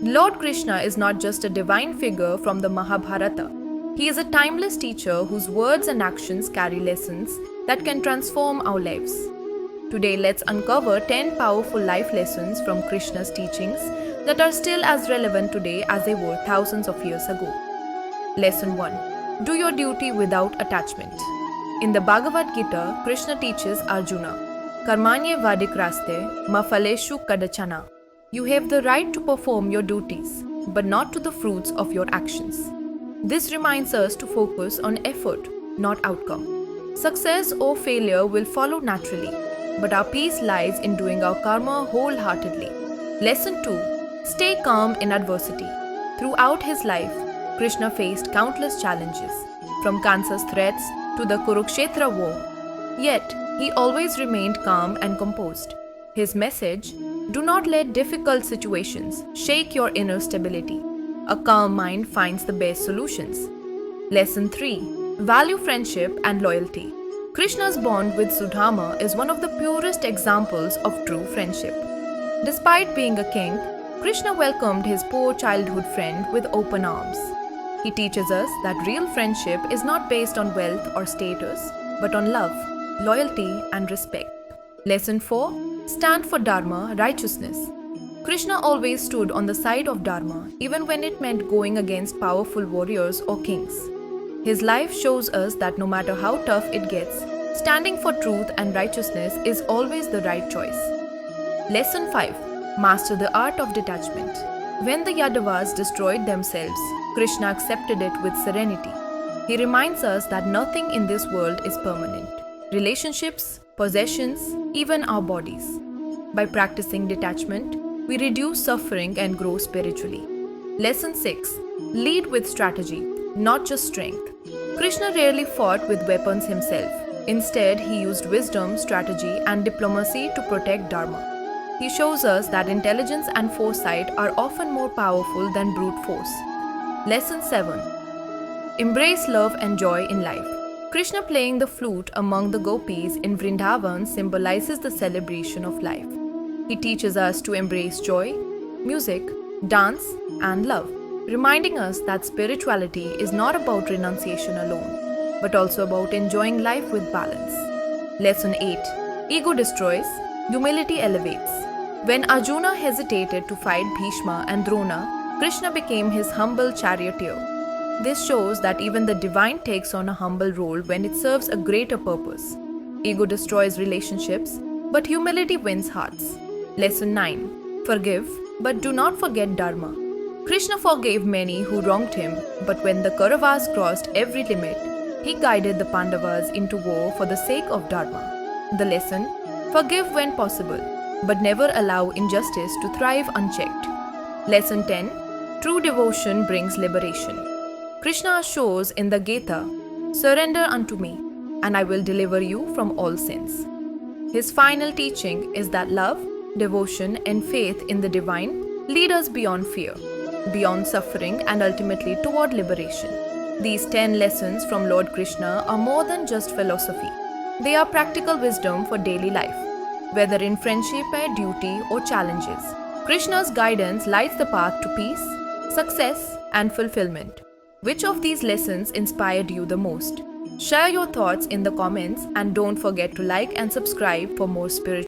Lord Krishna is not just a divine figure from the Mahabharata. He is a timeless teacher whose words and actions carry lessons that can transform our lives. Today, let's uncover 10 powerful life lessons from Krishna's teachings that are still as relevant today as they were thousands of years ago. Lesson 1. Do your duty without attachment. In the Bhagavad Gita, Krishna teaches Arjuna, Karmanye vadikraste ma phaleshu kadachana. You have the right to perform your duties, but not to the fruits of your actions. This reminds us to focus on effort, not outcome. Success or failure will follow naturally, but our peace lies in doing our karma wholeheartedly. Lesson 2. Stay calm in adversity. Throughout his life, Krishna faced countless challenges, from Kansa's threats to the Kurukshetra war. Yet, he always remained calm and composed. His message: do not let difficult situations shake your inner stability. A calm mind finds the best solutions. Lesson 3. Value friendship and loyalty. Krishna's bond with Sudama is one of the purest examples of true friendship. Despite being a king, Krishna welcomed his poor childhood friend with open arms. He teaches us that real friendship is not based on wealth or status, but on love, loyalty, and respect. Lesson 4. Stand for Dharma, righteousness. Krishna always stood on the side of Dharma, even when it meant going against powerful warriors or kings. His life shows us that no matter how tough it gets, standing for truth and righteousness is always the right choice. Lesson 5. Master the art of detachment. When the Yadavas destroyed themselves, Krishna accepted it with serenity. He reminds us that nothing in this world is permanent. Relationships, possessions, even our bodies. By practicing detachment, we reduce suffering and grow spiritually. Lesson 6. Lead with strategy, not just strength. Krishna rarely fought with weapons himself. Instead, he used wisdom, strategy, and diplomacy to protect Dharma. He shows us that intelligence and foresight are often more powerful than brute force. Lesson 7. Embrace love and joy in life. Krishna playing the flute among the gopis in Vrindavan symbolizes the celebration of life. He teaches us to embrace joy, music, dance, and love, reminding us that spirituality is not about renunciation alone, but also about enjoying life with balance. Lesson 8. Ego destroys, humility elevates. When Arjuna hesitated to fight Bhishma and Drona, Krishna became his humble charioteer. This shows that even the divine takes on a humble role when it serves a greater purpose. Ego destroys relationships, but humility wins hearts. Lesson 9. Forgive, but do not forget Dharma. Krishna forgave many who wronged him, but when the Kauravas crossed every limit, he guided the Pandavas into war for the sake of Dharma. The lesson: forgive when possible, but never allow injustice to thrive unchecked. Lesson 10. True devotion brings liberation. Krishna assures in the Gita, surrender unto me, and I will deliver you from all sins. His final teaching is that love, devotion, and faith in the divine lead us beyond fear, beyond suffering, and ultimately toward liberation. These 10 lessons from Lord Krishna are more than just philosophy. They are practical wisdom for daily life, whether in friendship, duty, or challenges. Krishna's guidance lights the path to peace, success, and fulfillment. Which of these lessons inspired you the most? Share your thoughts in the comments and don't forget to like and subscribe for more spiritual